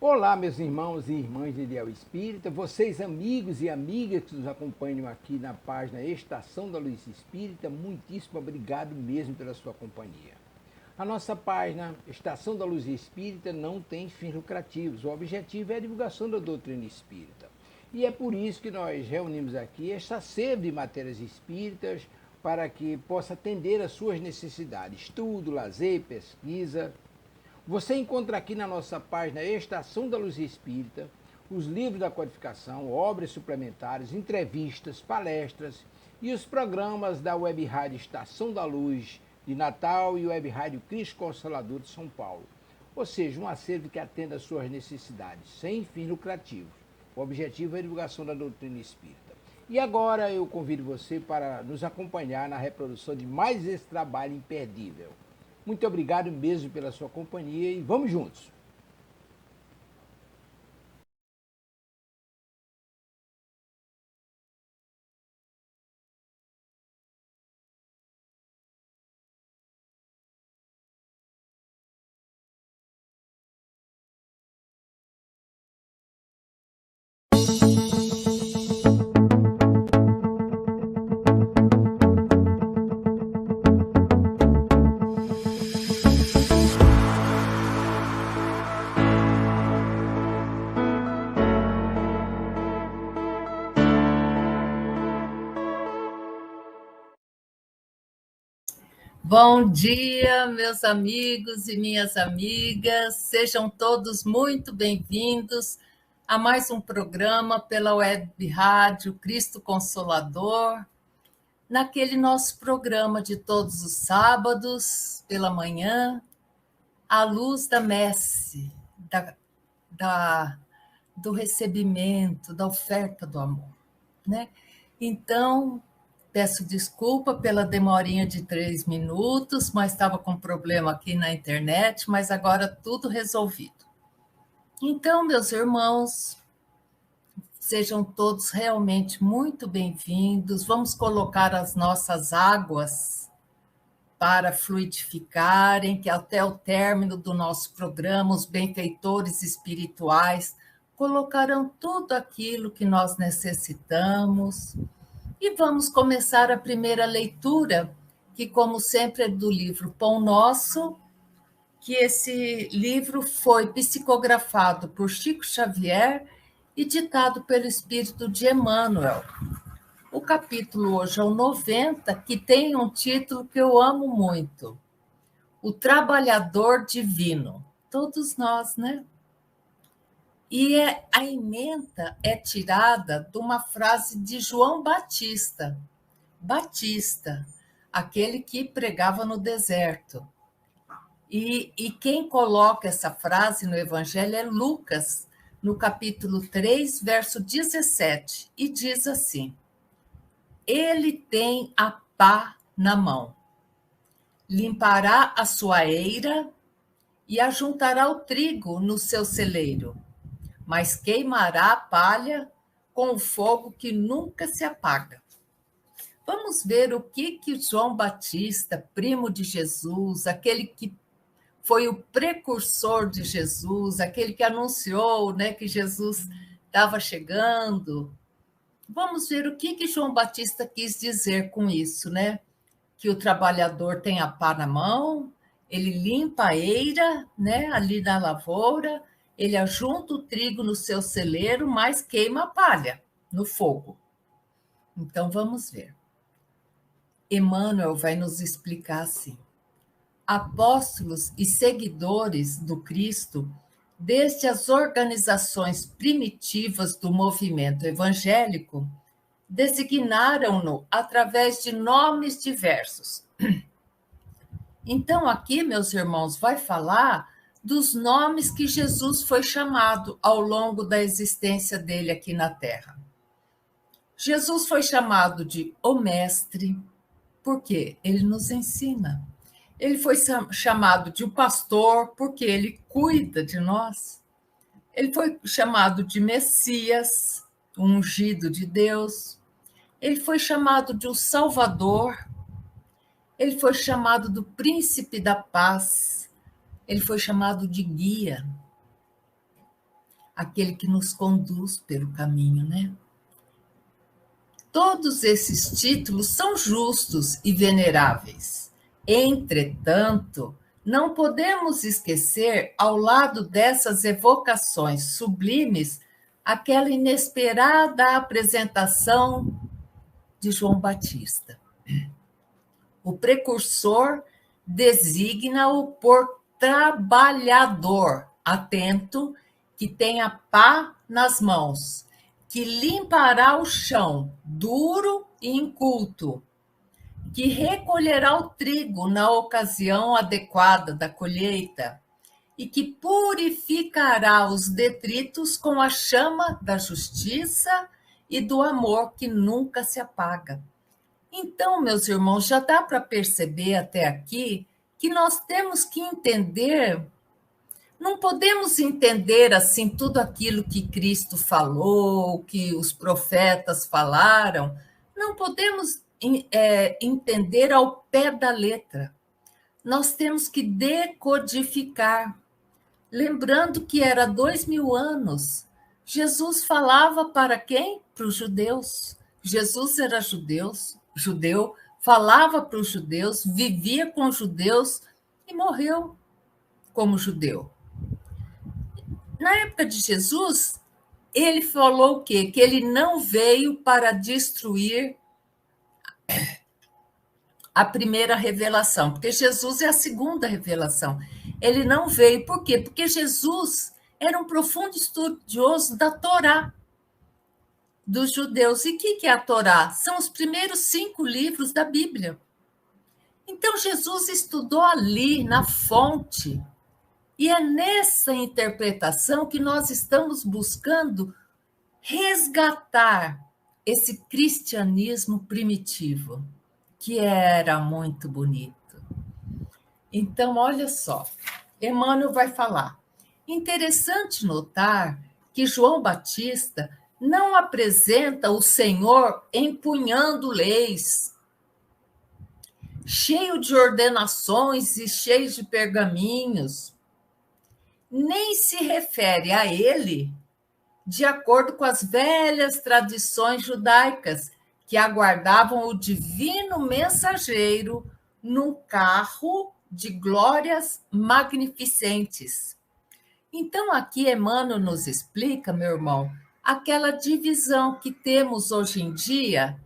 Olá, meus irmãos e irmãs de Ideal Espírita, vocês amigos e amigas que nos acompanham aqui na página Estação da Luz Espírita, muitíssimo obrigado mesmo pela sua companhia. A nossa página Estação da Luz Espírita não tem fins lucrativos, o objetivo é a divulgação da doutrina espírita. E é por isso que nós reunimos aqui esta sede de matérias espíritas para que possa atender às suas necessidades, estudo, lazer, pesquisa. Você encontra aqui na nossa página Estação da Luz Espírita os livros da codificação, obras suplementares, entrevistas, palestras e os programas da Web Rádio Estação da Luz de Natal e Web Rádio Cristo Consolador de São Paulo. Ou seja, um acervo que atenda às suas necessidades, sem fins lucrativos. O objetivo é a divulgação da doutrina espírita. E agora eu convido você para nos acompanhar na reprodução de mais esse trabalho imperdível. Muito obrigado mesmo pela sua companhia e vamos juntos! Bom dia, meus amigos e minhas amigas, sejam todos muito bem-vindos a mais um programa pela Web Rádio Cristo Consolador, naquele nosso programa de todos os sábados, pela manhã, à luz da messe, do recebimento, da oferta do amor, né? Então, peço desculpa pela demorinha de 3 minutos, mas estava com problema aqui na internet, mas agora tudo resolvido. Então, meus irmãos, sejam todos realmente muito bem-vindos. Vamos colocar as nossas águas para fluidificarem, que até o término do nosso programa, os benfeitores espirituais colocarão tudo aquilo que nós necessitamos. E vamos começar a primeira leitura, que, como sempre, é do livro Pão Nosso, que esse livro foi psicografado por Chico Xavier e ditado pelo Espírito de Emmanuel. O capítulo hoje é o 90, que tem um título que eu amo muito: O Trabalhador Divino. Todos nós, né? E a ementa é tirada de uma frase de João Batista, aquele que pregava no deserto. E quem coloca essa frase no Evangelho é Lucas, no capítulo 3, verso 17, e diz assim: Ele tem a pá na mão, limpará a sua eira e ajuntará o trigo no seu celeiro, mas queimará a palha com o fogo que nunca se apaga. Vamos ver o que João Batista, primo de Jesus, aquele que foi o precursor de Jesus, aquele que anunciou, né, que Jesus estava chegando. Vamos ver o que João Batista quis dizer com isso, né? Que o trabalhador tem a pá na mão, ele limpa a eira, né, ali na lavoura, ele ajunta o trigo no seu celeiro, mas queima a palha no fogo. Então, vamos ver. Emmanuel vai nos explicar assim: apóstolos e seguidores do Cristo, desde as organizações primitivas do movimento evangélico, designaram-no através de nomes diversos. Então, aqui, meus irmãos, vai falar dos nomes que Jesus foi chamado ao longo da existência dele aqui na Terra. Jesus foi chamado de o Mestre, porque ele nos ensina. Ele foi chamado de o pastor, porque ele cuida de nós. Ele foi chamado de Messias, o ungido de Deus. Ele foi chamado de o Salvador. Ele foi chamado do Príncipe da Paz. Ele foi chamado de guia. aquele que nos conduz pelo caminho, né? Todos esses títulos são justos e veneráveis. Entretanto, não podemos esquecer, ao lado dessas evocações sublimes, aquela inesperada apresentação de João Batista. O precursor designa-o por trabalhador, atento, que tenha pá nas mãos, que limpará o chão, duro e inculto, que recolherá o trigo na ocasião adequada da colheita e que purificará os detritos com a chama da justiça e do amor que nunca se apaga. Então, meus irmãos, já dá para perceber até aqui que nós temos que entender, não podemos entender assim tudo aquilo que Cristo falou, que os profetas falaram, não podemos entender ao pé da letra. Nós temos que decodificar. Lembrando que era 2000 anos, Jesus falava para quem? Para os judeus. Jesus era judeu, falava para os judeus, vivia com os judeus e morreu como judeu. Na época de Jesus, ele falou o quê? Que ele não veio para destruir a primeira revelação, porque Jesus é a segunda revelação. Ele não veio, por quê? Porque Jesus era um profundo estudioso da Torá dos judeus. E o que é a Torá? São os primeiros 5 livros da Bíblia. Então, Jesus estudou ali, na fonte, e é nessa interpretação que nós estamos buscando resgatar esse cristianismo primitivo, que era muito bonito. Então, olha só, Emmanuel vai falar. Interessante notar que João Batista não apresenta o Senhor empunhando leis, cheio de ordenações e cheio de pergaminhos, nem se refere a ele de acordo com as velhas tradições judaicas que aguardavam o divino mensageiro num carro de glórias magnificentes. Então, aqui Emmanuel nos explica, meu irmão, aquela divisão que temos hoje em dia,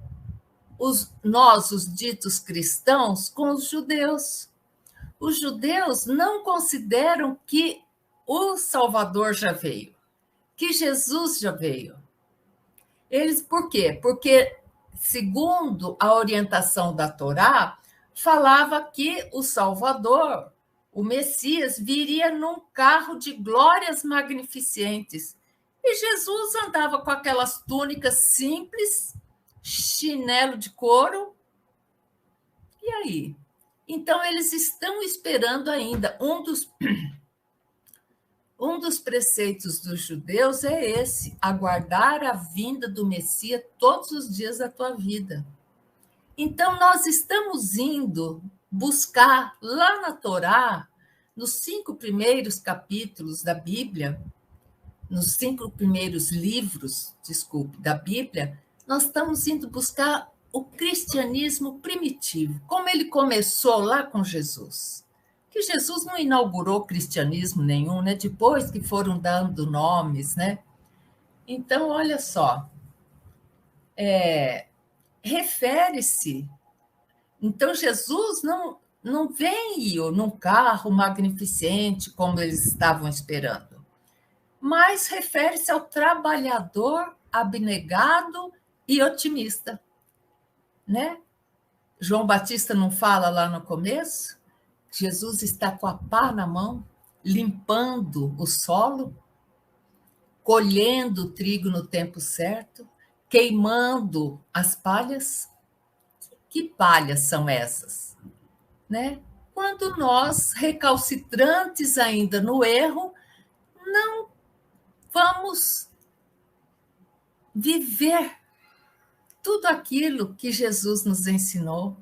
nós, os ditos cristãos, com os judeus. Os judeus não consideram que o Salvador já veio, que Jesus já veio. Eles, por quê? Porque, segundo a orientação da Torá, falava que o Salvador, o Messias, viria num carro de glórias magnificentes. E Jesus andava com aquelas túnicas simples, chinelo de couro. E aí? Então, eles estão esperando ainda. Um dos preceitos dos judeus é esse: aguardar a vinda do Messias todos os dias da tua vida. Então, nós estamos indo buscar lá na Torá, nos 5 primeiros capítulos da Bíblia, nos 5 primeiros livros, da Bíblia, nós estamos indo buscar o cristianismo primitivo, como ele começou lá com Jesus. Que Jesus não inaugurou cristianismo nenhum, né? Depois que foram dando nomes, né? Então, olha só, refere-se. Então, Jesus não veio num carro magnificente, como eles estavam esperando, mas refere-se ao trabalhador abnegado e otimista, né? João Batista não fala lá no começo? Jesus está com a pá na mão, limpando o solo, colhendo o trigo no tempo certo, queimando as palhas. Que palhas são essas? Né? Quando nós, recalcitrantes ainda no erro, não vamos viver tudo aquilo que Jesus nos ensinou.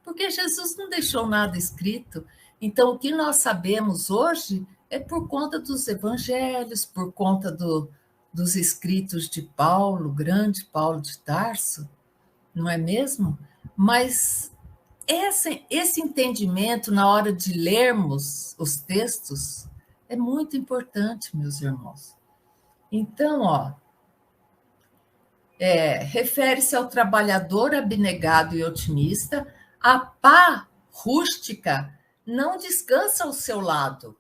Porque Jesus não deixou nada escrito. Então, o que nós sabemos hoje É por conta dos evangelhos, por conta dos escritos de Paulo, grande Paulo de Tarso, não é mesmo? Mas esse entendimento na hora de lermos os textos é muito importante, meus irmãos. Então, refere-se ao trabalhador abnegado e otimista, a pá rústica não descansa ao seu lado,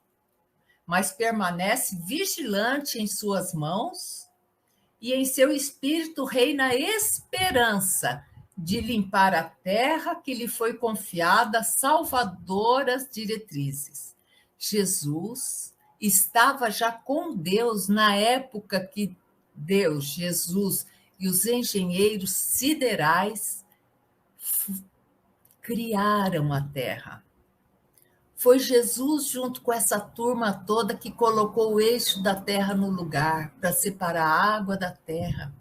mas permanece vigilante em suas mãos, e em seu espírito reina a esperança de limpar a terra que lhe foi confiada, salvadoras diretrizes. Jesus estava já com Deus na época que Deus, Jesus e os engenheiros siderais criaram a terra. Foi Jesus, junto com essa turma toda, que colocou o eixo da terra no lugar, para separar a água da terra.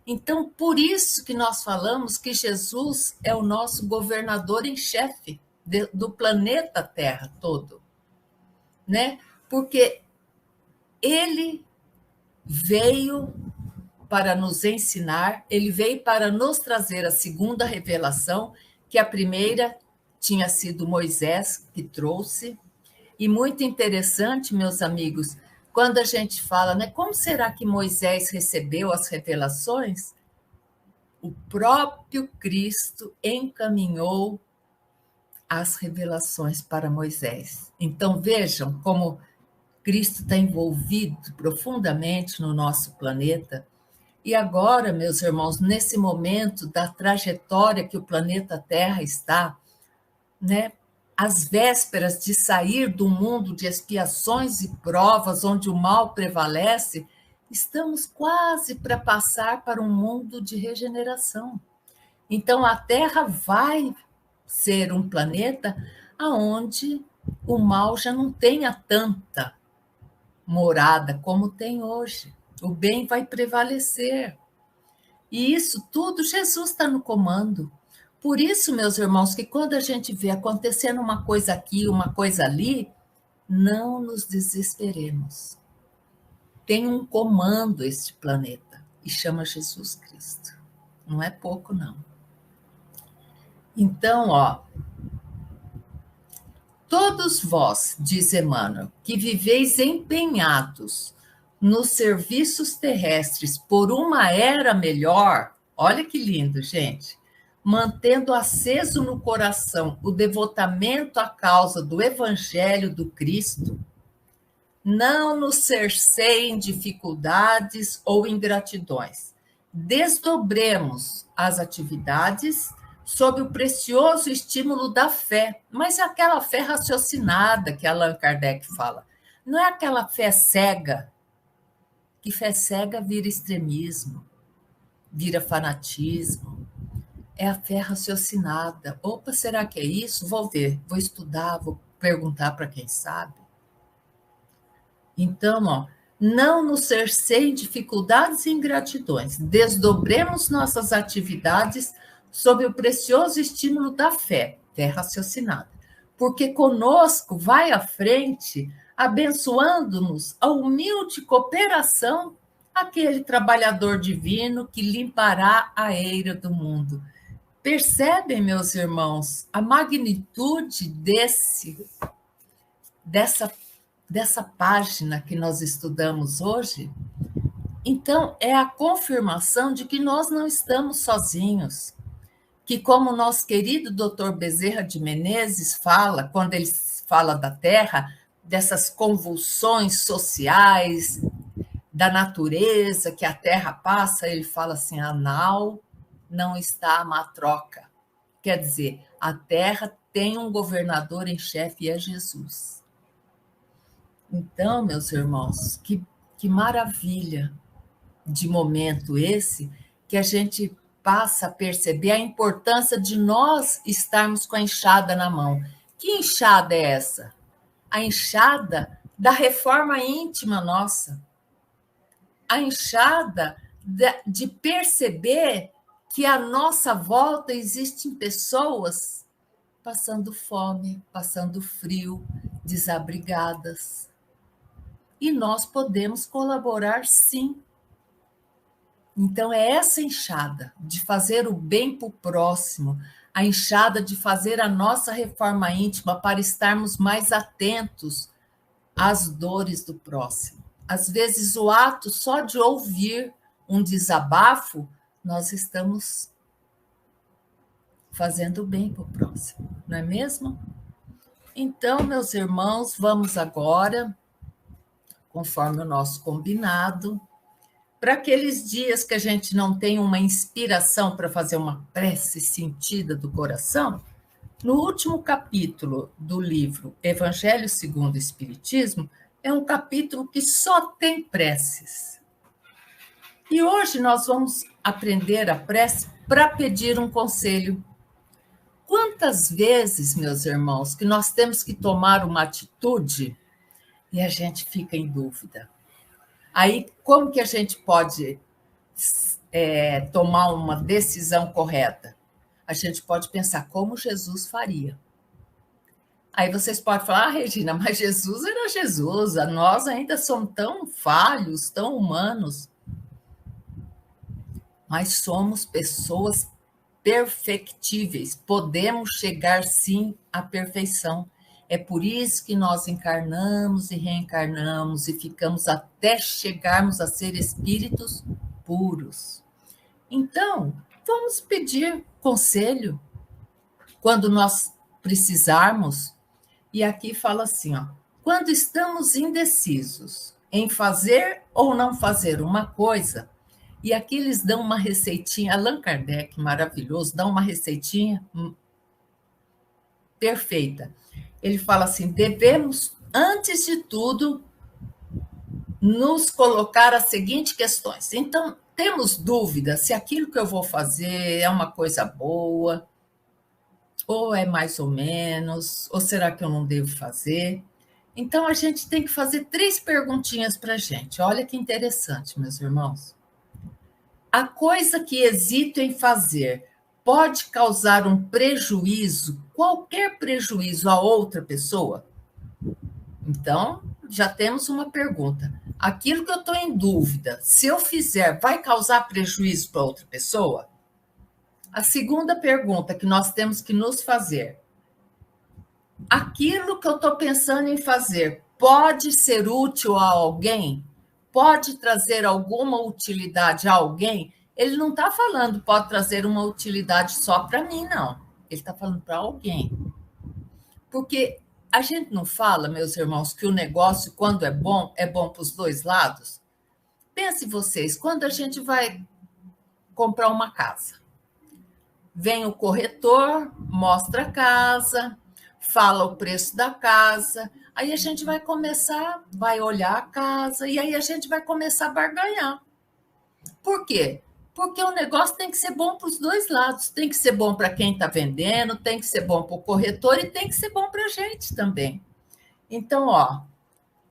Então, por isso que nós falamos que Jesus é o nosso governador em chefe do planeta Terra todo, né? Porque ele veio para nos ensinar, ele veio para nos trazer a segunda revelação, que a primeira tinha sido Moisés que trouxe. E muito interessante, meus amigos, quando a gente fala, né, como será que Moisés recebeu as revelações? O próprio Cristo encaminhou as revelações para Moisés. Então, vejam como Cristo está envolvido profundamente no nosso planeta. E agora, meus irmãos, nesse momento da trajetória que o planeta Terra está, né, às vésperas de sair do mundo de expiações e provas, onde o mal prevalece, estamos quase para passar para um mundo de regeneração. Então, a Terra vai ser um planeta onde o mal já não tenha tanta morada como tem hoje. O bem vai prevalecer. E isso tudo, Jesus está no comando. Por isso, meus irmãos, que quando a gente vê acontecendo uma coisa aqui, uma coisa ali, não nos desesperemos. Tem um comando este planeta e chama Jesus Cristo. Não é pouco, não. Então, todos vós, diz Emmanuel, que viveis empenhados nos serviços terrestres por uma era melhor, olha que lindo, gente, mantendo aceso no coração o devotamento à causa do Evangelho do Cristo, não nos cerceiem dificuldades ou ingratidões. Desdobremos as atividades sob o precioso estímulo da fé, mas é aquela fé raciocinada que Allan Kardec fala. Não é aquela fé cega, que fé cega vira extremismo, vira fanatismo. É a fé raciocinada. Opa, será que é isso? Vou ver, vou estudar, vou perguntar para quem sabe. Então, não nos cerceiem dificuldades e ingratidões. Desdobremos nossas atividades sob o precioso estímulo da fé, fé raciocinada. Porque conosco vai à frente, abençoando-nos a humilde cooperação, aquele trabalhador divino que limpará a eira do mundo. Percebem, meus irmãos, a magnitude dessa página que nós estudamos hoje? Então, é a confirmação de que nós não estamos sozinhos, que como o nosso querido doutor Bezerra de Menezes fala, quando ele fala da Terra, dessas convulsões sociais, da natureza que a Terra passa, ele fala assim, a nau não está a matroca. Quer dizer, a Terra tem um governador em chefe e é Jesus. Então, meus irmãos, que maravilha de momento esse, que a gente passa a perceber a importância de nós estarmos com a enxada na mão. Que enxada é essa? A enxada da reforma íntima nossa. A enxada de perceber que à nossa volta existem pessoas passando fome, passando frio, desabrigadas. e nós podemos colaborar sim. Então, é essa enxada de fazer o bem para o próximo, a enxada de fazer a nossa reforma íntima para estarmos mais atentos às dores do próximo. Às vezes, o ato só de ouvir um desabafo, nós estamos fazendo bem para o próximo, não é mesmo? Então, meus irmãos, vamos agora, conforme o nosso combinado, para aqueles dias que a gente não tem uma inspiração para fazer uma prece sentida do coração, no último capítulo do livro Evangelho segundo o Espiritismo, é um capítulo que só tem preces. E hoje nós vamos aprender a prece para pedir um conselho. Quantas vezes, meus irmãos, que nós temos que tomar uma atitude e a gente fica em dúvida? Aí, como que a gente pode tomar uma decisão correta? A gente pode pensar como Jesus faria. Aí vocês podem falar, Regina, mas Jesus era Jesus, nós ainda somos tão falhos, tão humanos. Mas somos pessoas perfectíveis, podemos chegar sim à perfeição. É por isso que nós encarnamos e reencarnamos e ficamos até chegarmos a ser espíritos puros. Então, vamos pedir conselho quando nós precisarmos. E aqui fala assim, ó, quando estamos indecisos em fazer ou não fazer uma coisa, e aqui eles dão uma receitinha, Allan Kardec, maravilhoso, dá uma receitinha perfeita. Ele fala assim, devemos, antes de tudo, nos colocar as seguintes questões. Então, temos dúvida se aquilo que eu vou fazer é uma coisa boa, ou é mais ou menos, ou será que eu não devo fazer? Então, a gente tem que fazer 3 perguntinhas para a gente. Olha que interessante, meus irmãos. A coisa que hesito em fazer pode causar um prejuízo, qualquer prejuízo a outra pessoa? Então, já temos uma pergunta. Aquilo que eu estou em dúvida, se eu fizer, vai causar prejuízo para outra pessoa? A segunda pergunta que nós temos que nos fazer. Aquilo que eu estou pensando em fazer pode ser útil a alguém? Pode trazer alguma utilidade a alguém? Ele não está falando pode trazer uma utilidade só para mim, não. Ele está falando para alguém. Porque a gente não fala, meus irmãos, que o negócio, quando é bom para os 2 lados? Pense vocês, quando a gente vai comprar uma casa, vem o corretor, mostra a casa, fala o preço da casa, aí a gente vai começar, vai olhar a casa, e aí a gente vai começar a barganhar. Por quê? Porque o negócio tem que ser bom para os 2 lados. Tem que ser bom para quem está vendendo, tem que ser bom para o corretor e tem que ser bom para a gente também. Então, ó,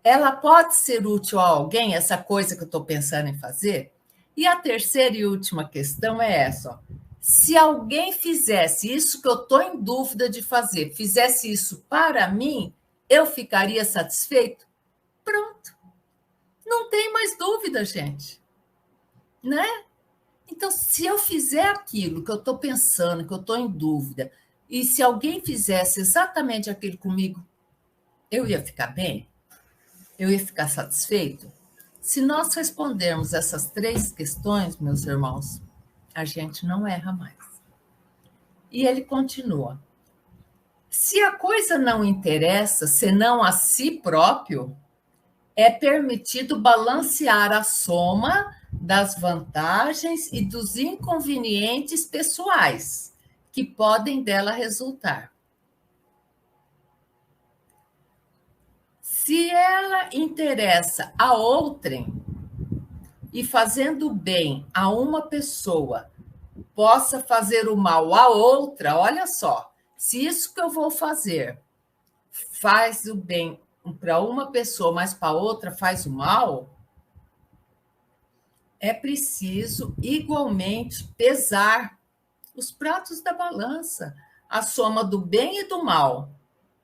ela pode ser útil a alguém, essa coisa que eu estou pensando em fazer? E a terceira e última questão é essa, ó. Se alguém fizesse isso que eu estou em dúvida de fazer, fizesse isso para mim, eu ficaria satisfeito? Pronto. Não tem mais dúvida, gente. Né? Então, se eu fizer aquilo que eu estou pensando, que eu estou em dúvida, e se alguém fizesse exatamente aquilo comigo, eu ia ficar bem? Eu ia ficar satisfeito? Se nós respondermos essas 3 questões, meus irmãos, a gente não erra mais. E ele continua. Se a coisa não interessa, senão a si próprio, é permitido balancear a soma das vantagens e dos inconvenientes pessoais que podem dela resultar. Se ela interessa a outrem e fazendo bem a uma pessoa possa fazer o mal a outra, olha só, se isso que eu vou fazer faz o bem para uma pessoa, mas para outra faz o mal, é preciso igualmente pesar os pratos da balança, a soma do bem e do mal.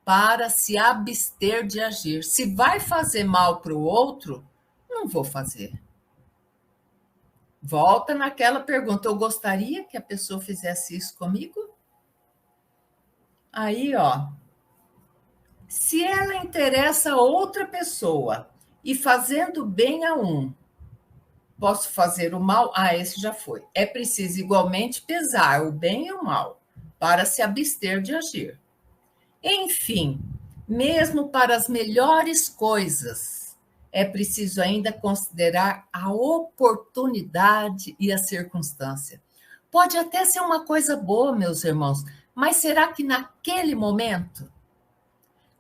para se abster de agir. Se vai fazer mal para o outro, não vou fazer. Volta naquela pergunta, eu gostaria que a pessoa fizesse isso comigo? Aí, ó, se ela interessa a outra pessoa e fazendo bem a um, posso fazer o mal? Ah, esse já foi. É preciso igualmente pesar o bem e o mal para se abster de agir. Enfim, mesmo para as melhores coisas, é preciso ainda considerar a oportunidade e a circunstância. Pode até ser uma coisa boa, meus irmãos, mas será que naquele momento,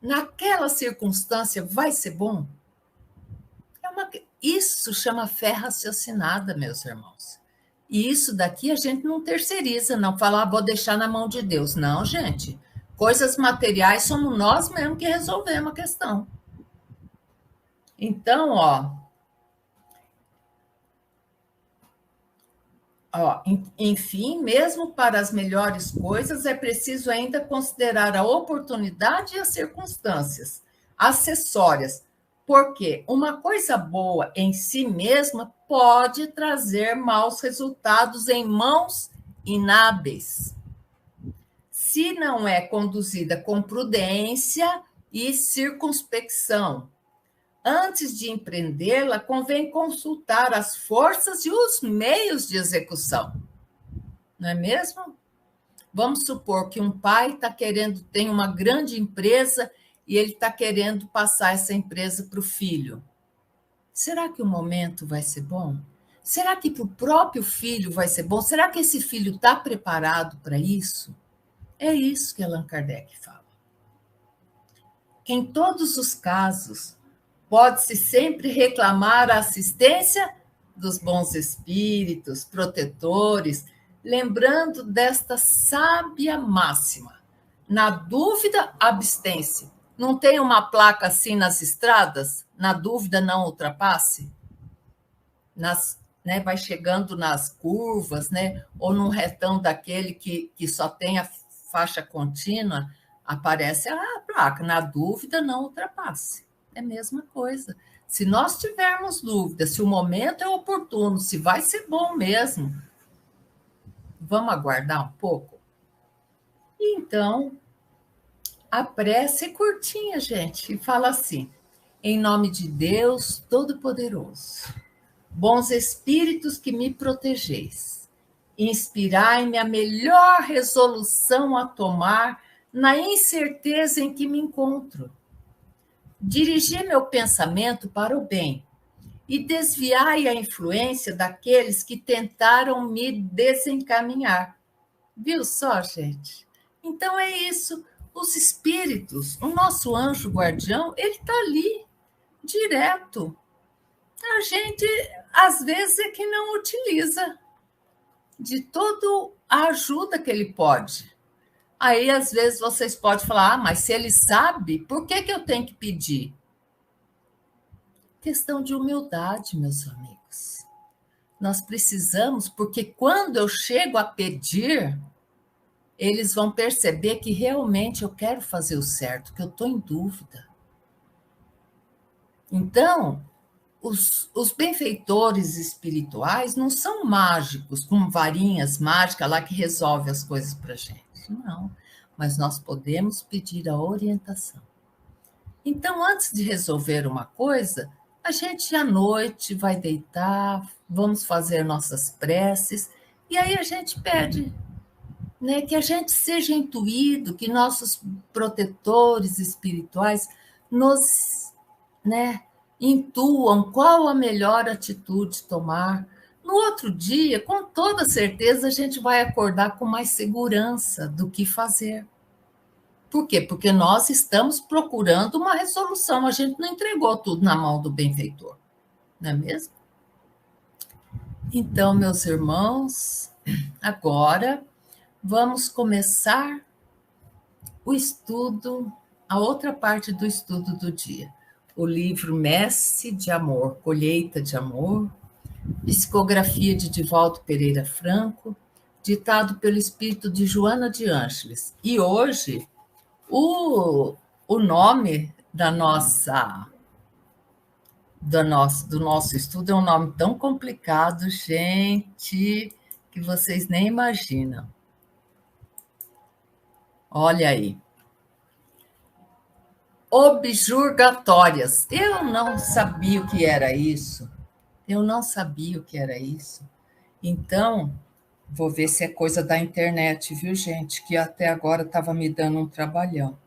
naquela circunstância, vai ser bom? Isso chama fé raciocinada, meus irmãos. E isso daqui a gente não terceiriza, não fala, vou deixar na mão de Deus. Não, gente. Coisas materiais somos nós mesmos que resolvemos a questão. Então, enfim, mesmo para as melhores coisas, é preciso ainda considerar a oportunidade e as circunstâncias acessórias, porque uma coisa boa em si mesma pode trazer maus resultados em mãos inábeis, se não é conduzida com prudência e circunspecção. Antes de empreendê-la, convém consultar as forças e os meios de execução. Não é mesmo? Vamos supor que um pai tem uma grande empresa e ele está querendo passar essa empresa para o filho. Será que o momento vai ser bom? Será que para o próprio filho vai ser bom? Será que esse filho está preparado para isso? É isso que Allan Kardec fala. Em todos os casos, pode-se sempre reclamar a assistência dos bons espíritos, protetores, lembrando desta sábia máxima. Na dúvida, abstém-se. Não tem uma placa assim nas estradas? Na dúvida, não ultrapasse? Vai chegando nas curvas, ou num retão daquele que só tem a faixa contínua, aparece a placa. Na dúvida, não ultrapasse. É a mesma coisa. Se nós tivermos dúvida, se o momento é oportuno, se vai ser bom mesmo, vamos aguardar um pouco? Então, a prece é curtinha, gente, e fala assim: em nome de Deus Todo-Poderoso, bons espíritos que me protegeis, inspirai-me a melhor resolução a tomar na incerteza em que me encontro. Dirigi meu pensamento para o bem e desviai a influência daqueles que tentaram me desencaminhar. Viu só, gente? Então é isso. Os espíritos, o nosso anjo guardião, ele está ali, direto. A gente, às vezes, é que não utiliza de toda a ajuda que ele pode. Aí, às vezes, vocês podem falar, mas se ele sabe, por que eu tenho que pedir? Questão de humildade, meus amigos. Nós precisamos, porque quando eu chego a pedir, eles vão perceber que realmente eu quero fazer o certo, que eu estou em dúvida. Então, os benfeitores espirituais não são mágicos, com varinhas mágicas lá que resolve as coisas para a gente. Não, mas nós podemos pedir a orientação. Então, antes de resolver uma coisa, a gente à noite vai deitar, vamos fazer nossas preces, e aí a gente pede, que a gente seja intuído, que nossos protetores espirituais nos intuam qual a melhor atitude tomar. No outro dia, com toda certeza, a gente vai acordar com mais segurança do que fazer. Por quê? Porque nós estamos procurando uma resolução, a gente não entregou tudo na mão do benfeitor, não é mesmo? Então, meus irmãos, agora vamos começar o estudo, a outra parte do estudo do dia. O livro Messe de Amor, Colheita de Amor, psicografia de Divaldo Pereira Franco, ditado pelo espírito de Joana de Ângeles. E hoje, o o nome do nosso estudo é um nome tão complicado, gente, que vocês nem imaginam. Olha aí. Objurgatórias. Eu não sabia o que era isso. Então, vou ver se é coisa da internet, viu, gente? Que até agora estava me dando um trabalhão.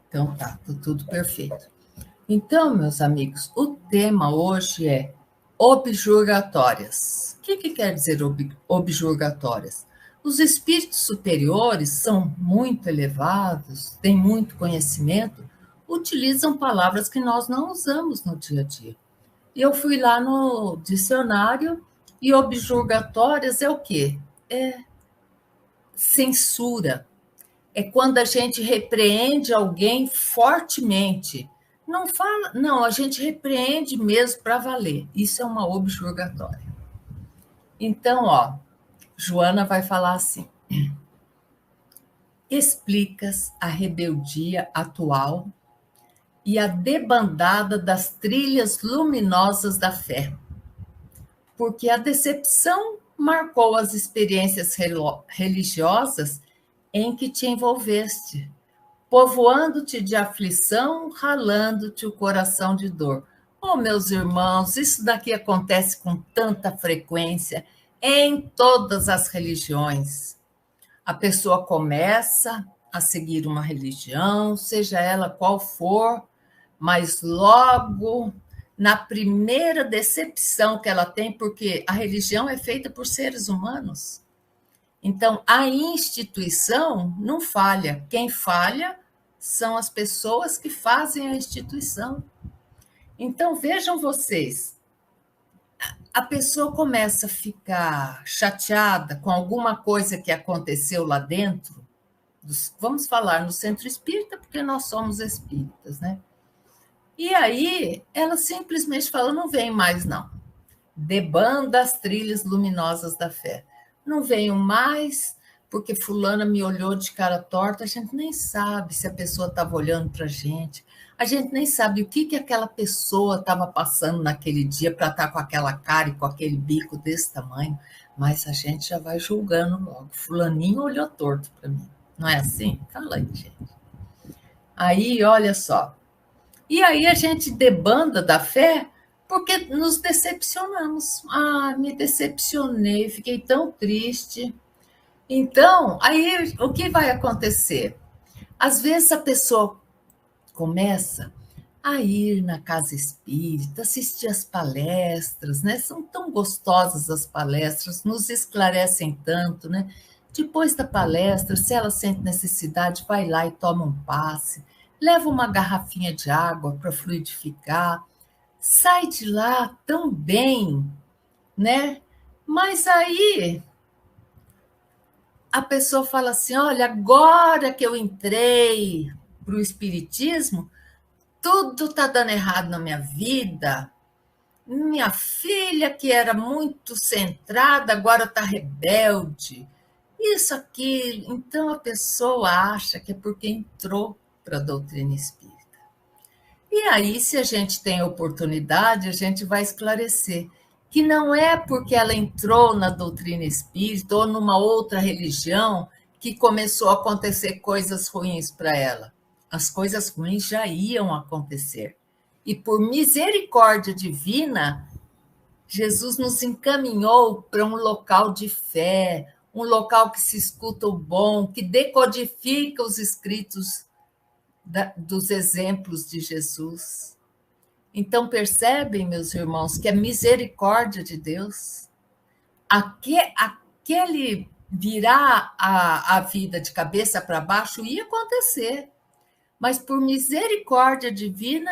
Então tá tudo perfeito. Então, meus amigos, o tema hoje é objurgatórias. O que quer dizer objurgatórias? Os espíritos superiores são muito elevados, têm muito conhecimento, utilizam palavras que nós não usamos no dia a dia. E eu fui lá no dicionário e objurgatórias é o quê? É censura. É quando a gente repreende alguém fortemente. Não fala, não, a gente repreende mesmo para valer. Isso é uma objurgatória. Então, ó, Joana vai falar assim: explicas a rebeldia atual e a debandada das trilhas luminosas da fé, porque a decepção marcou as experiências religiosas em que te envolveste, povoando-te de aflição, ralando-te o coração de dor. Oh, meus irmãos, isso daqui acontece com tanta frequência em todas as religiões. A pessoa começa a seguir uma religião, seja ela qual for, mas logo na primeira decepção que ela tem, porque a religião é feita por seres humanos. Então, a instituição não falha. Quem falha são as pessoas que fazem a instituição. Então, vejam vocês, a pessoa começa a ficar chateada com alguma coisa que aconteceu lá dentro, vamos falar no centro espírita, porque nós somos espíritas, né? E aí, ela simplesmente fala, não vem mais não. Debanda as trilhas luminosas da fé. Não venho mais, porque fulana me olhou de cara torta, a gente nem sabe se a pessoa estava olhando para a gente, nem sabe o que aquela pessoa estava passando naquele dia para estar com aquela cara e com aquele bico desse tamanho, mas a gente já vai julgando logo. Fulaninho olhou torto para mim. Não é assim? Fala aí, gente. Aí, olha só. E aí a gente debanda da fé porque nos decepcionamos. Ah, me decepcionei, fiquei tão triste. Então, aí o que vai acontecer? Às vezes a pessoa começa a ir na casa espírita, assistir as palestras, né? São tão gostosas as palestras, nos esclarecem tanto, né? Depois da palestra, se ela sente necessidade, vai lá e toma um passe, leva uma garrafinha de água para fluidificar, sai de lá tão bem, né? Mas aí a pessoa fala assim: olha, agora que eu entrei para o espiritismo, tudo está dando errado na minha vida. Minha filha, que era muito centrada, agora está rebelde. Isso, aquilo. Então a pessoa acha que é porque entrou para a doutrina espírita. E aí, se a gente tem oportunidade, a gente vai esclarecer que não é porque ela entrou na doutrina espírita ou numa outra religião que começou a acontecer coisas ruins para ela. As coisas ruins já iam acontecer. E por misericórdia divina, Jesus nos encaminhou para um local de fé, um local que se escuta o bom, que decodifica os escritos dos exemplos de Jesus. Então, percebem, meus irmãos, que a misericórdia de Deus, aquele virar a vida de cabeça para baixo ia acontecer, mas por misericórdia divina,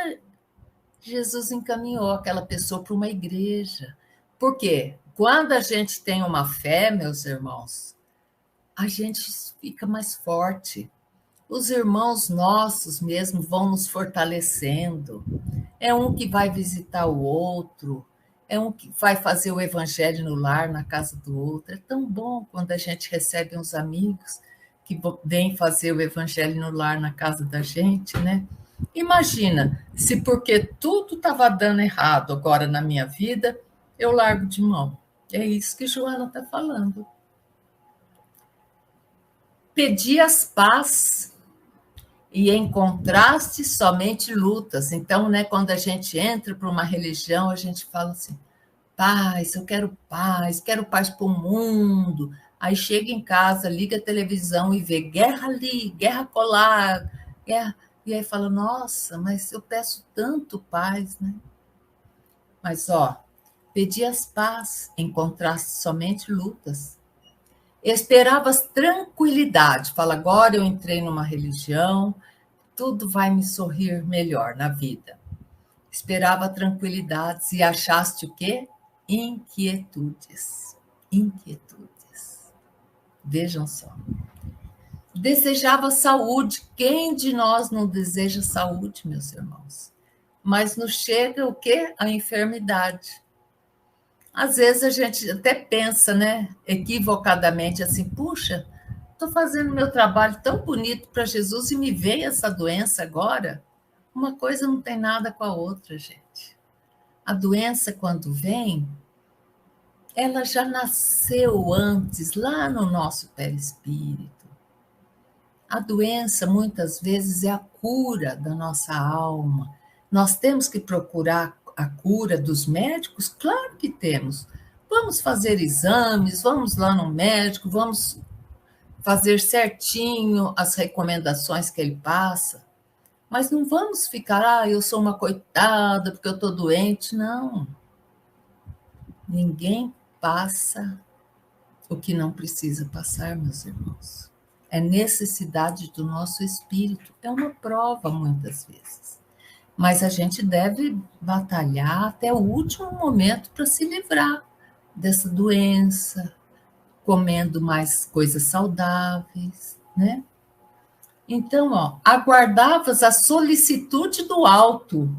Jesus encaminhou aquela pessoa para uma igreja. Por quê? Quando a gente tem uma fé, meus irmãos, a gente fica mais forte. Os irmãos nossos mesmo vão nos fortalecendo. É um que vai visitar o outro. é um que vai fazer o evangelho no lar, na casa do outro. É tão bom quando a gente recebe uns amigos que vêm fazer o evangelho no lar, na casa da gente, né? Imagina, se porque tudo estava dando errado agora na minha vida, eu largo de mão. É isso que Joana está falando. Pedi as paz e encontraste somente lutas. Então, né, quando a gente entra para uma religião, a gente fala assim, paz, eu quero paz para o mundo. Aí chega em casa, liga a televisão e vê guerra ali, guerra colar, guerra. E aí fala, nossa, mas eu peço tanto paz, né? Mas, ó, pedi as paz, encontraste somente lutas. Esperavas tranquilidade. Fala, agora eu entrei numa religião, tudo vai me sorrir melhor na vida. Esperava tranquilidades e achaste o quê? Inquietudes. Inquietudes. Vejam só. Desejava saúde. Quem de nós não deseja saúde, meus irmãos? Mas nos chega o quê? A enfermidade. Às vezes a gente até pensa, né, equivocadamente, assim, puxa, estou fazendo meu trabalho tão bonito para Jesus e me veio essa doença agora. Uma coisa não tem nada com a outra, gente. A doença, quando vem, ela já nasceu antes, lá no nosso perispírito. A doença, muitas vezes, é a cura da nossa alma. Nós temos que procurar a cura dos médicos? Claro que temos. Vamos fazer exames, vamos lá no médico, vamos fazer certinho as recomendações que ele passa. Mas não vamos ficar, eu sou uma coitada porque eu estou doente. Não. Ninguém passa o que não precisa passar, meus irmãos. É necessidade do nosso espírito. É uma prova, muitas vezes. Mas a gente deve batalhar até o último momento para se livrar dessa doença, comendo mais coisas saudáveis, né? Então, ó, aguardavas a solicitude do alto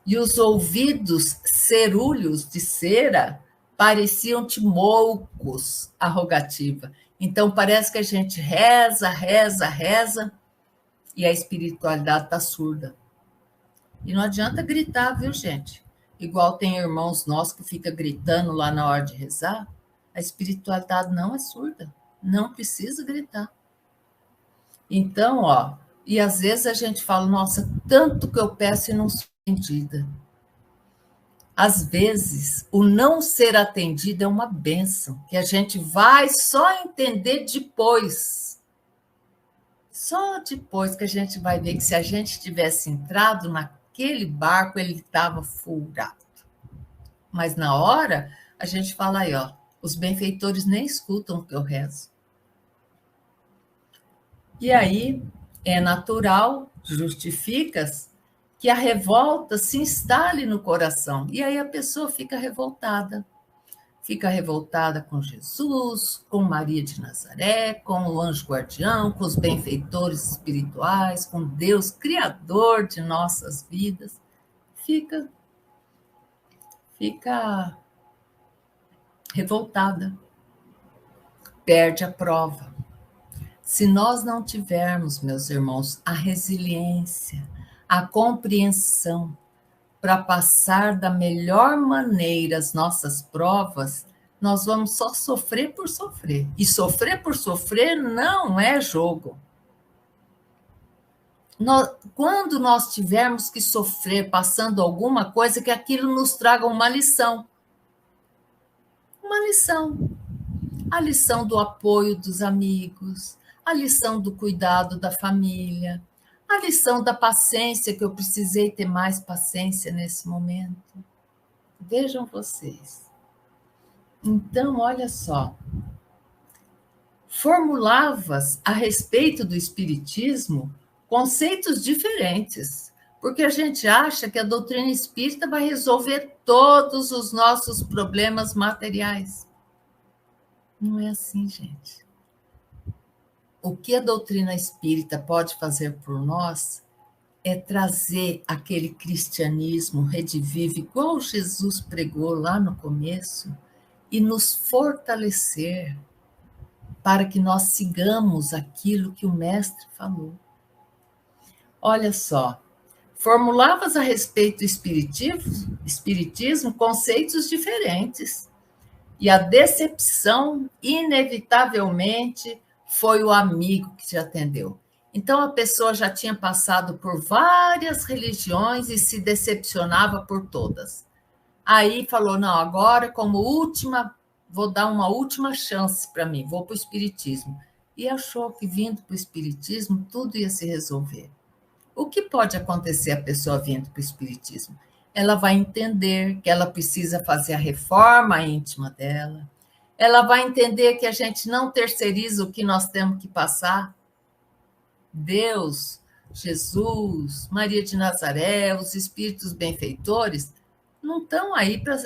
e os ouvidos cerúleos de cera pareciam-te moucos, a rogativa. Então, parece que a gente reza, reza, reza, e a espiritualidade está surda. E não adianta gritar, viu, gente? Igual tem irmãos nossos que ficam gritando lá na hora de rezar, a espiritualidade não é surda, não precisa gritar. Então, ó, e às vezes a gente fala, nossa, tanto que eu peço e não sou atendida. Às vezes, o não ser atendido é uma bênção, que a gente vai só entender depois. Só depois que a gente vai ver que se a gente tivesse entrado naquele barco, ele estava furado. Mas na hora, a gente fala aí, ó, os benfeitores nem escutam o que eu rezo. E aí, é natural, justifica-se, que a revolta se instale no coração. E aí a pessoa fica revoltada. Fica revoltada com Jesus, com Maria de Nazaré, com o anjo guardião, com os benfeitores espirituais, com Deus, Criador de nossas vidas. Fica revoltada. Perde a prova. Se nós não tivermos, meus irmãos, a resiliência, a compreensão para passar da melhor maneira as nossas provas, nós vamos só sofrer por sofrer. E sofrer por sofrer não é jogo. Quando nós tivermos que sofrer passando alguma coisa, que aquilo nos traga uma lição. Uma lição. A lição do apoio dos amigos, a lição do cuidado da família, a lição da paciência, que eu precisei ter mais paciência nesse momento. Vejam vocês. Então, olha só. Formulavas a respeito do espiritismo conceitos diferentes, porque a gente acha que a doutrina espírita vai resolver todos os nossos problemas materiais. Não é assim, gente. O que a doutrina espírita pode fazer por nós é trazer aquele cristianismo redivivo, igual Jesus pregou lá no começo, e nos fortalecer para que nós sigamos aquilo que o Mestre falou. Olha só, formulavas a respeito do espiritismo conceitos diferentes. E a decepção, inevitavelmente, foi o amigo que te atendeu. Então, a pessoa já tinha passado por várias religiões e se decepcionava por todas. Aí falou, não, agora, como última, vou dar uma última chance para mim, vou para o espiritismo. E achou que, vindo para o espiritismo, tudo ia se resolver. O que pode acontecer a pessoa vindo para o espiritismo? Ela vai entender que ela precisa fazer a reforma íntima dela. Ela vai entender que a gente não terceiriza o que nós temos que passar. Deus, Jesus, Maria de Nazaré, os espíritos benfeitores, não estão aí para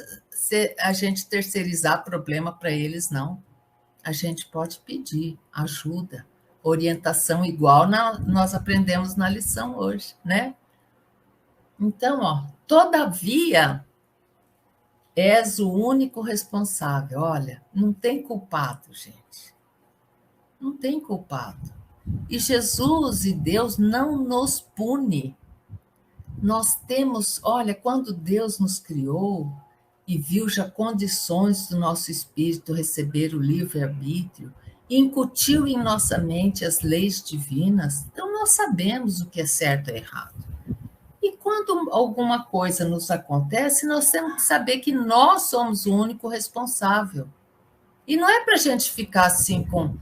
a gente terceirizar problema para eles, não. A gente pode pedir ajuda, orientação igual nós aprendemos na lição hoje, né? Então, todavia, és o único responsável. Olha, não tem culpado, gente. Não tem culpado. E Jesus e Deus não nos pune. Nós temos, olha, quando Deus nos criou e viu já condições do nosso espírito receber o livre-arbítrio, incutiu em nossa mente as leis divinas, então nós sabemos o que é certo e errado. E quando alguma coisa nos acontece, nós temos que saber que nós somos o único responsável. E não é para a gente ficar assim com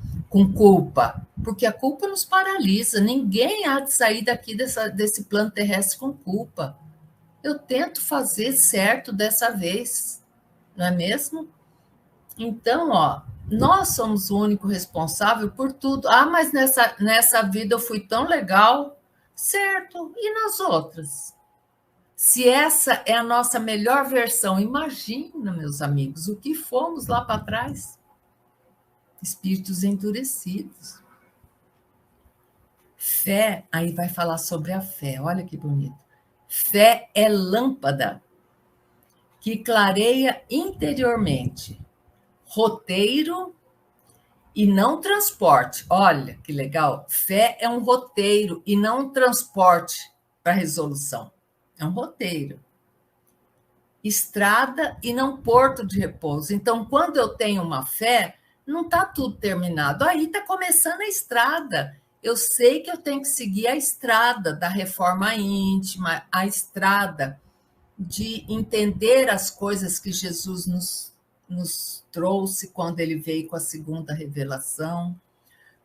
culpa, porque a culpa nos paralisa. Ninguém há de sair daqui desse plano terrestre com culpa. Eu tento fazer certo dessa vez, não é mesmo? Então, nós somos o único responsável por tudo. Ah, mas nessa vida eu fui tão legal. Certo, e nas outras? Se essa é a nossa melhor versão, imagina, meus amigos, o que fomos lá para trás. Espíritos endurecidos. Fé, aí vai falar sobre a fé, olha que bonito. Fé é lâmpada que clareia interiormente, roteiro e não transporte. Olha que legal. Fé é um roteiro e não um transporte para resolução. É um roteiro. Estrada e não porto de repouso. Então, quando eu tenho uma fé, não está tudo terminado. Aí está começando a estrada. Eu sei que eu tenho que seguir a estrada da reforma íntima, a estrada de entender as coisas que Jesus nos trouxe quando ele veio com a segunda revelação.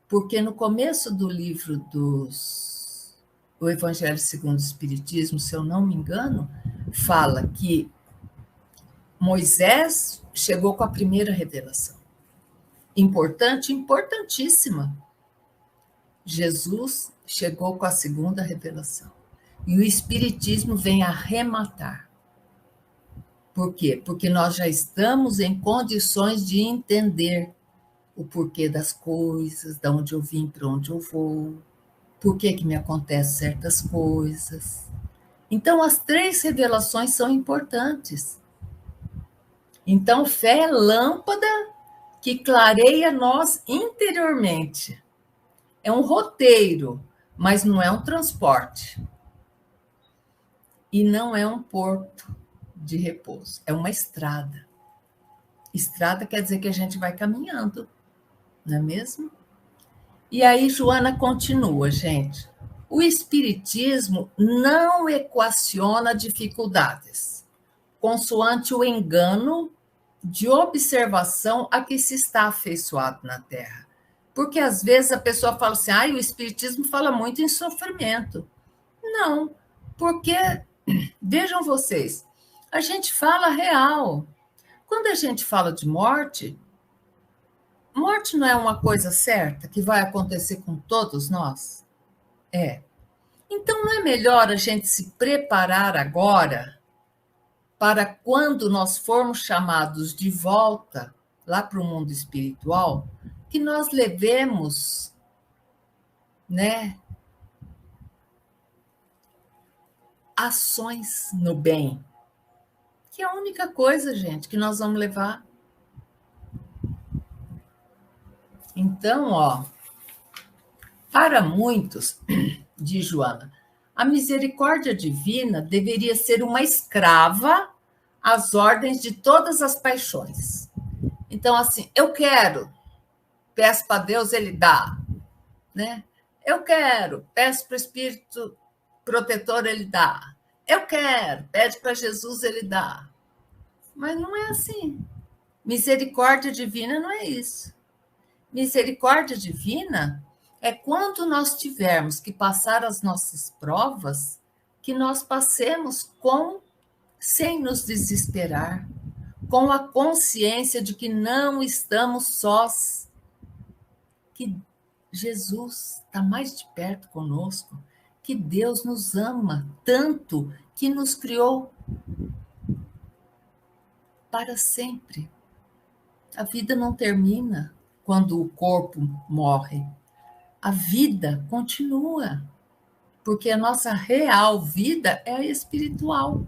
Porque no começo do livro o Evangelho segundo o Espiritismo, se eu não me engano, fala que Moisés chegou com a primeira revelação. Importante, importantíssima. Jesus chegou com a segunda revelação. E o Espiritismo vem arrematar. Por quê? Porque nós já estamos em condições de entender o porquê das coisas, de onde eu vim, para onde eu vou, por que me acontecem certas coisas. Então, as 3 revelações são importantes. Então, fé é lâmpada que clareia nós interiormente. É um roteiro, mas não é um transporte. E não é um porto de repouso, é uma estrada. Estrada quer dizer que a gente vai caminhando, não é mesmo? E aí, Joana continua, gente. O Espiritismo não equaciona dificuldades, consoante o engano de observação a que se está afeiçoado na Terra. Porque, às vezes, a pessoa fala assim, o Espiritismo fala muito em sofrimento. Não, porque, vejam vocês, a gente fala real. Quando a gente fala de morte, morte não é uma coisa certa que vai acontecer com todos nós? É. Então, não é melhor a gente se preparar agora para quando nós formos chamados de volta lá para o mundo espiritual, que nós levemos, né, ações no bem, que é a única coisa, gente, que nós vamos levar. Então, ó, para muitos, diz Joana, a misericórdia divina deveria ser uma escrava às ordens de todas as paixões. Então, assim, eu quero, peço para Deus, ele dá, né? Eu quero, peço para o Espírito protetor, ele dá. Eu quero, pede para Jesus, ele dá. Mas não é assim. Misericórdia divina não é isso. Misericórdia divina é quando nós tivermos que passar as nossas provas, que nós passemos sem nos desesperar, com a consciência de que não estamos sós, que Jesus está mais de perto conosco, que Deus nos ama tanto que nos criou para sempre. A vida não termina quando o corpo morre. A vida continua, porque a nossa real vida é a espiritual.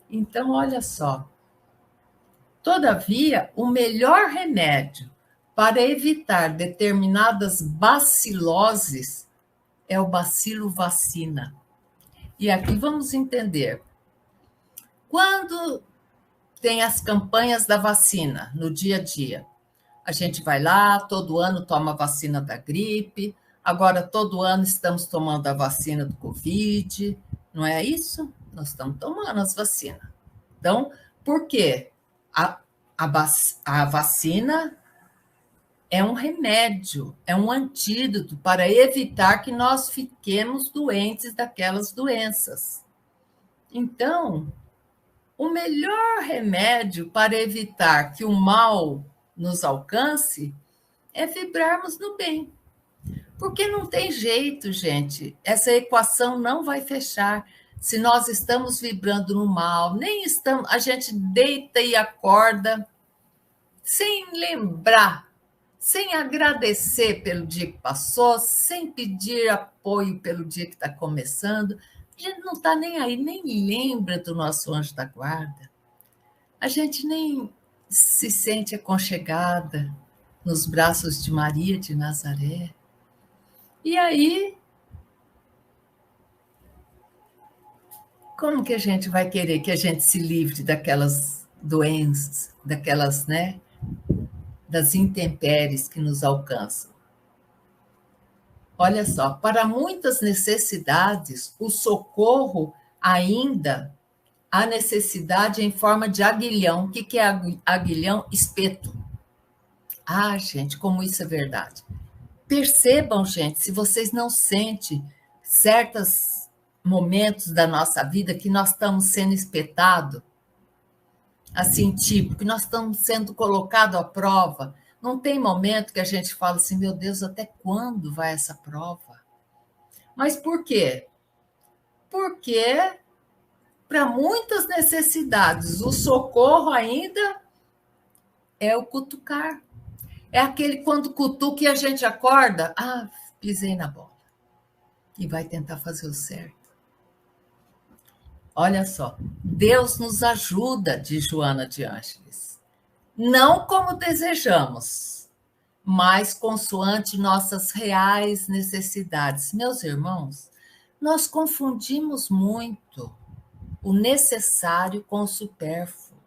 Então, olha só. Todavia, o melhor remédio para evitar determinadas baciloses é o bacilo vacina. E aqui vamos entender. Quando tem as campanhas da vacina no dia a dia, a gente vai lá, todo ano toma a vacina da gripe, agora todo ano estamos tomando a vacina do Covid, não é isso? Nós estamos tomando as vacinas. Então, por quê? A vacina é um remédio, é um antídoto para evitar que nós fiquemos doentes daquelas doenças. Então, o melhor remédio para evitar que o mal nos alcance é vibrarmos no bem. Porque não tem jeito, gente. Essa equação não vai fechar se nós estamos vibrando no mal. Nem estamos, a gente deita e acorda sem lembrar, sem agradecer pelo dia que passou, sem pedir apoio pelo dia que está começando. A gente não está nem aí, nem lembra do nosso anjo da guarda. A gente nem se sente aconchegada nos braços de Maria de Nazaré. E aí, como que a gente vai querer que a gente se livre daquelas doenças, daquelas, né, das intempéries que nos alcançam? Olha só, para muitas necessidades, o socorro ainda há necessidade em forma de aguilhão. O que é aguilhão? Espeto. Ah, gente, como isso é verdade. Percebam, gente, se vocês não sentem certos momentos da nossa vida que nós estamos sendo espetados, assim, tipo, que nós estamos sendo colocados à prova. Não tem momento que a gente fala assim, meu Deus, até quando vai essa prova? Mas por quê? Porque para muitas necessidades, o socorro ainda é o cutucar. É aquele quando cutuca e a gente acorda, pisei na bola. E vai tentar fazer o certo. Olha só, Deus nos ajuda, diz Joana de Ângeles. Não como desejamos, mas consoante nossas reais necessidades. Meus irmãos, nós confundimos muito o necessário com o supérfluo.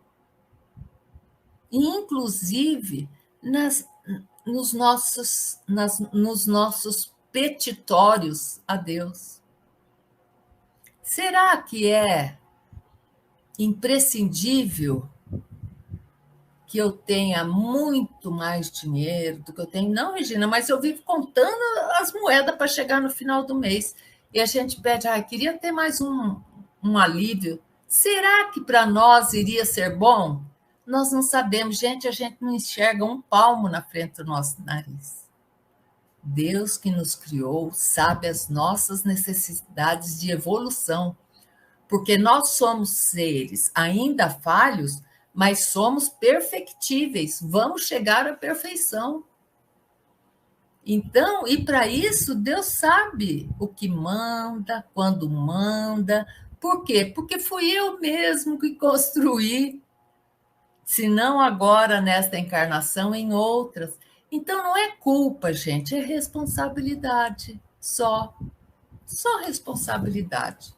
E, inclusive, nos nossos petitórios a Deus. Será que é imprescindível que eu tenha muito mais dinheiro do que eu tenho? Não, Regina, mas eu vivo contando as moedas para chegar no final do mês. E a gente pede, queria ter mais um alívio. Será que para nós iria ser bom? Nós não sabemos, gente, a gente não enxerga um palmo na frente do nosso nariz. Deus que nos criou sabe as nossas necessidades de evolução, porque nós somos seres ainda falhos, mas somos perfectíveis, vamos chegar à perfeição. Então, e para isso, Deus sabe o que manda, quando manda, Por quê? Porque fui eu mesmo que construí, se não agora nesta encarnação, em outras. Então não é culpa, gente, é responsabilidade. Só responsabilidade.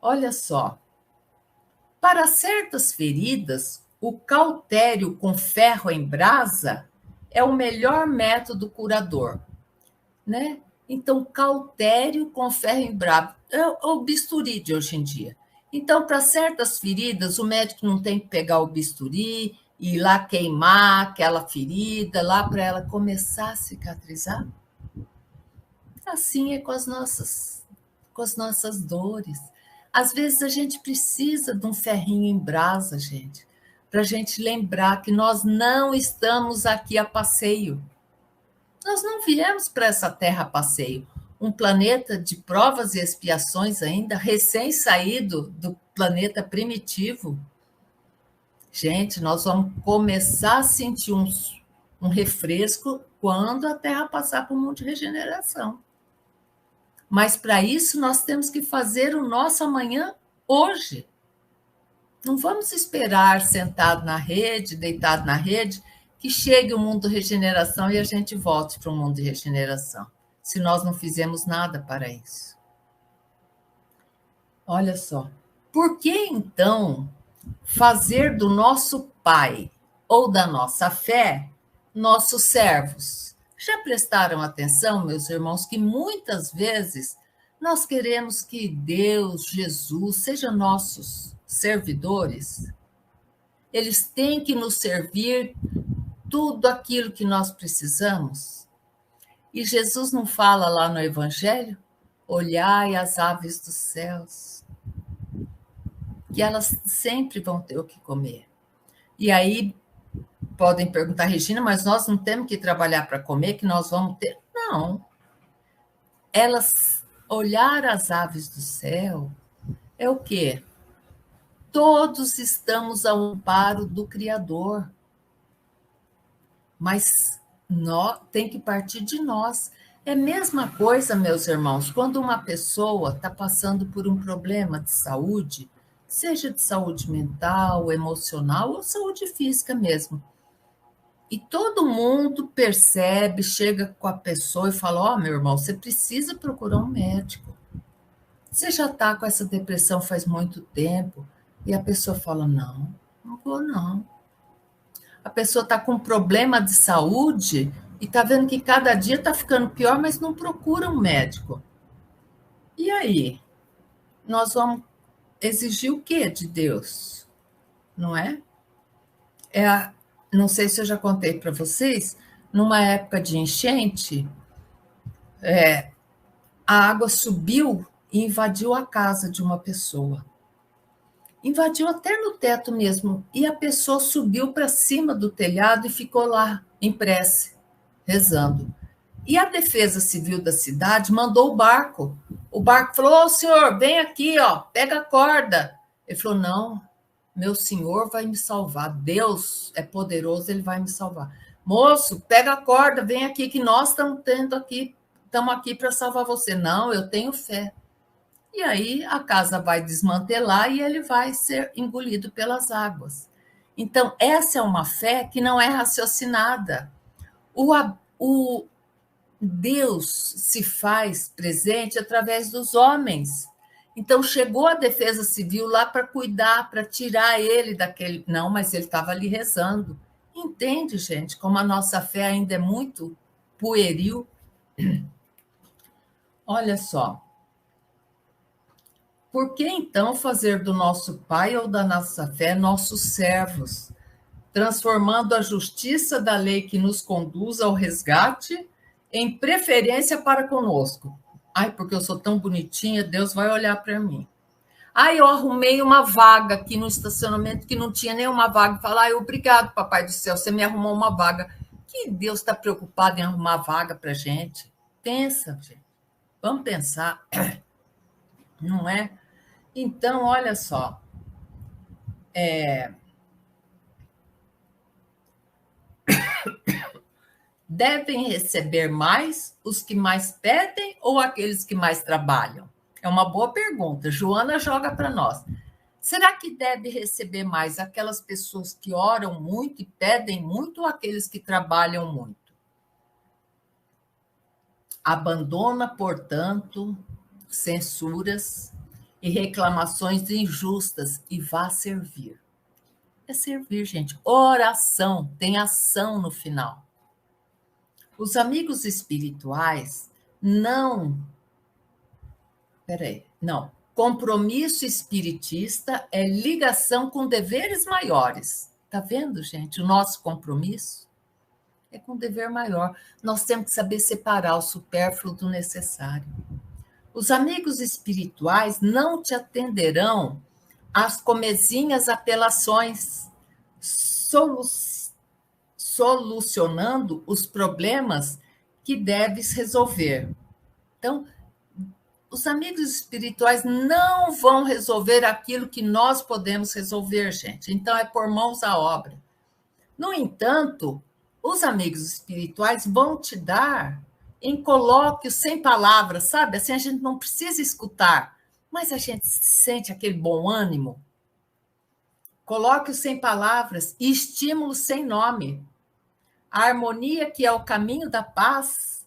Olha só, para certas feridas, o cautério com ferro em brasa é o melhor método curador, né? Então, cautério com ferro em brasa é o bisturi de hoje em dia. Então, para certas feridas, o médico não tem que pegar o bisturi e ir lá queimar aquela ferida, lá para ela começar a cicatrizar. Assim é com as nossas dores. Às vezes a gente precisa de um ferrinho em brasa, gente, para a gente lembrar que nós não estamos aqui a passeio. Nós não viemos para essa terra a passeio. Um planeta de provas e expiações ainda, recém-saído do planeta primitivo. Gente, nós vamos começar a sentir um refresco quando a Terra passar por um mundo de regeneração. Mas para isso nós temos que fazer o nosso amanhã hoje. Não vamos esperar sentado na rede, deitado na rede, que chegue o mundo de regeneração e a gente volte para o mundo de regeneração, se nós não fizemos nada para isso. Olha só, por que então fazer do nosso Pai ou da nossa fé nossos servos? Já prestaram atenção, meus irmãos, que muitas vezes nós queremos que Deus, Jesus, sejam nossos servidores? Eles têm que nos servir tudo aquilo que nós precisamos? E Jesus não fala lá no Evangelho? Olhai as aves dos céus, que elas sempre vão ter o que comer. E aí podem perguntar, Regina, mas nós não temos que trabalhar para comer, que nós vamos ter. Não. Elas, olhar as aves do céu, é o quê? Todos estamos ao amparo do Criador. Mas tem que partir de nós. É a mesma coisa, meus irmãos, quando uma pessoa está passando por um problema de saúde, seja de saúde mental, emocional ou saúde física mesmo. E todo mundo percebe, chega com a pessoa e fala: ó, meu irmão, você precisa procurar um médico. Você já está com essa depressão faz muito tempo. E a pessoa fala: não vou não. A pessoa está com um problema de saúde e está vendo que cada dia está ficando pior, mas não procura um médico. E aí? Nós vamos exigir o quê de Deus? Não é? Não sei se eu já contei para vocês, numa época de enchente, a água subiu e invadiu a casa de uma pessoa. Invadiu até no teto mesmo. E a pessoa subiu para cima do telhado e ficou lá, em prece, rezando. E a Defesa Civil da cidade mandou o barco. O barco falou: ô, senhor, vem aqui, ó, pega a corda. Ele falou: não, meu senhor vai me salvar. Deus é poderoso, ele vai me salvar. Moço, pega a corda, vem aqui, que nós estamos aqui para salvar você. Não, eu tenho fé. E aí a casa vai desmantelar e ele vai ser engolido pelas águas. Então, essa é uma fé que não é raciocinada. O Deus se faz presente através dos homens. Então, chegou a Defesa Civil lá para cuidar, para tirar ele daquele... Não, mas ele estava ali rezando. Entende, gente, como a nossa fé ainda é muito pueril? Olha só. Por que então fazer do nosso Pai ou da nossa fé nossos servos, transformando a justiça da lei que nos conduz ao resgate em preferência para conosco? Ai, porque eu sou tão bonitinha, Deus vai olhar para mim. Ai, eu arrumei uma vaga aqui no estacionamento que não tinha nenhuma vaga. Falar: ai, obrigado, papai do céu, você me arrumou uma vaga. Que Deus está preocupado em arrumar vaga para a gente? Pensa, gente. Vamos pensar. Não é? Então, olha só, devem receber mais os que mais pedem ou aqueles que mais trabalham? É uma boa pergunta. Joana joga para nós. Será que deve receber mais aquelas pessoas que oram muito e pedem muito ou aqueles que trabalham muito? Abandona, portanto, censuras e reclamações injustas e vá servir. É servir, gente. Oração tem ação no final. Os amigos espirituais não. Peraí, não. Compromisso espiritista é ligação com deveres maiores. Tá vendo, gente? O nosso compromisso é com dever maior. Nós temos que saber separar o supérfluo do necessário. Os amigos espirituais não te atenderão às comezinhas apelações, solucionando os problemas que deves resolver. Então, os amigos espirituais não vão resolver aquilo que nós podemos resolver, gente. Então, é por mãos à obra. No entanto, os amigos espirituais vão te dar em colóquios sem palavras, sabe? Assim, a gente não precisa escutar, mas a gente sente aquele bom ânimo. Colóquios sem palavras e estímulos sem nome. A harmonia que é o caminho da paz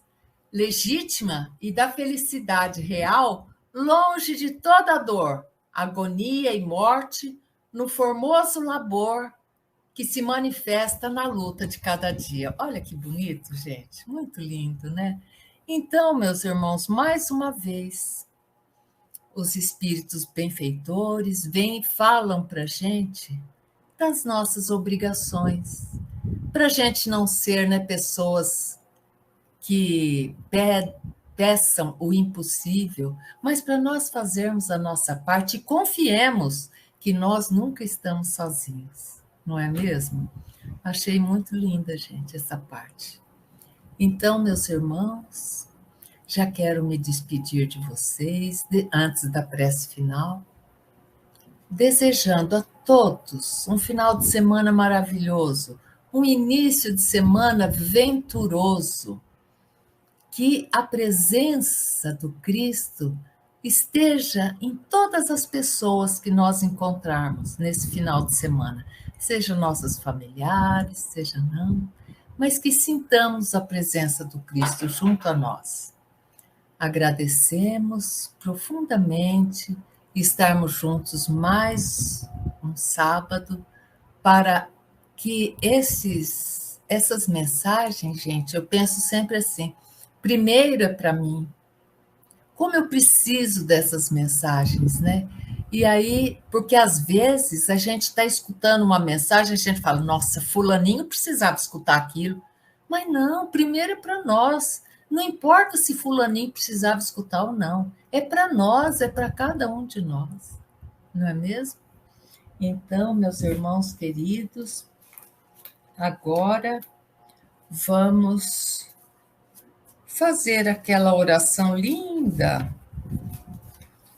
legítima e da felicidade real, longe de toda dor, agonia e morte, no formoso labor que se manifesta na luta de cada dia. Olha que bonito, gente, muito lindo, né? Então, meus irmãos, mais uma vez, os espíritos benfeitores vêm e falam para a gente das nossas obrigações, para a gente não ser, né, pessoas que peçam o impossível, mas para nós fazermos a nossa parte e confiemos que nós nunca estamos sozinhos, não é mesmo? Achei muito linda, gente, essa parte. Então, meus irmãos, já quero me despedir de vocês antes da prece final, desejando a todos um final de semana maravilhoso, um início de semana venturoso, que a presença do Cristo esteja em todas as pessoas que nós encontrarmos nesse final de semana, sejam nossos familiares, seja não, mas que sintamos a presença do Cristo junto a nós. Agradecemos profundamente estarmos juntos mais um sábado para que essas mensagens, gente, eu penso sempre assim, primeiro é para mim. Como eu preciso dessas mensagens, né? E aí, porque às vezes a gente está escutando uma mensagem, a gente fala, nossa, fulaninho precisava escutar aquilo. Mas não, primeiro é para nós. Não importa se fulaninho precisava escutar ou não. É para nós, é para cada um de nós. Não é mesmo? Então, meus irmãos queridos, agora vamos fazer aquela oração linda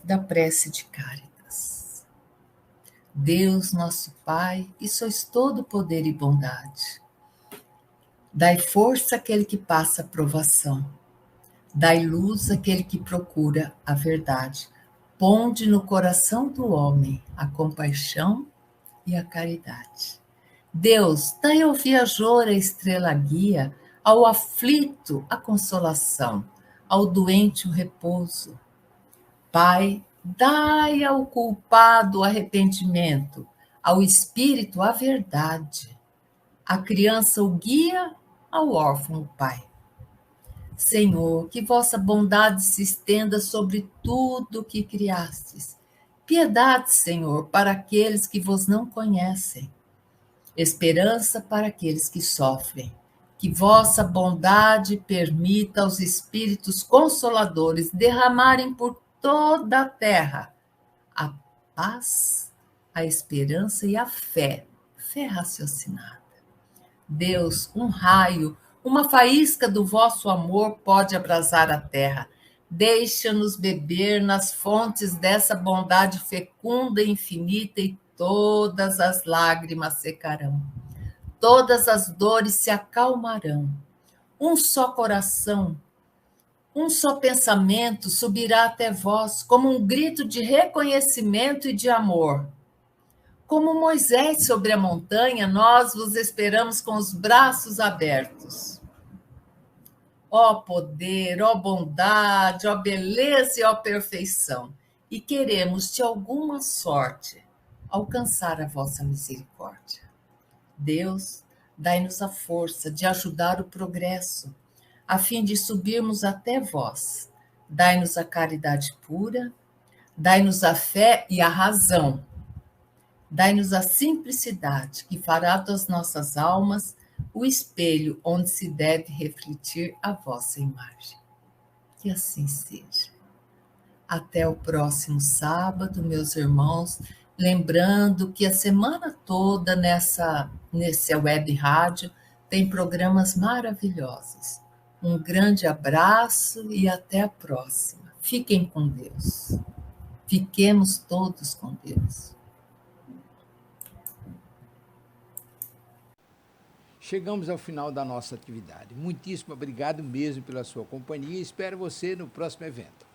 da prece de Cáritas. Deus, nosso Pai, que sois todo poder e bondade, dai força àquele que passa provação, dai luz àquele que procura a verdade, ponde no coração do homem a compaixão e a caridade. Deus, dai ao viajor a estrela guia, ao aflito a consolação, ao doente o repouso. Pai, dai ao culpado o arrependimento, ao espírito a verdade, à criança o guia, ao órfão o pai. Senhor, que vossa bondade se estenda sobre tudo o que criastes. Piedade, Senhor, para aqueles que vos não conhecem. Esperança para aqueles que sofrem. Que vossa bondade permita aos espíritos consoladores derramarem por toda a terra a paz, a esperança e a fé, fé raciocinada. Deus, um raio, uma faísca do vosso amor pode abrasar a terra. Deixa-nos beber nas fontes dessa bondade fecunda e infinita e todas as lágrimas secarão. Todas as dores se acalmarão. Um só coração Um só pensamento subirá até vós, como um grito de reconhecimento e de amor. Como Moisés sobre a montanha, nós vos esperamos com os braços abertos. Ó poder, ó bondade, ó beleza e ó perfeição, e queremos de alguma sorte alcançar a vossa misericórdia. Deus, dai-nos a força de ajudar o progresso, a fim de subirmos até vós. Dai-nos a caridade pura, dai-nos a fé e a razão. Dai-nos a simplicidade, que fará das nossas almas o espelho onde se deve refletir a vossa imagem. Que assim seja. Até o próximo sábado, meus irmãos. Lembrando que a semana toda nesse web rádio tem programas maravilhosos. Um grande abraço e até a próxima. Fiquem com Deus. Fiquemos todos com Deus. Chegamos ao final da nossa atividade. Muitíssimo obrigado mesmo pela sua companhia e espero você no próximo evento.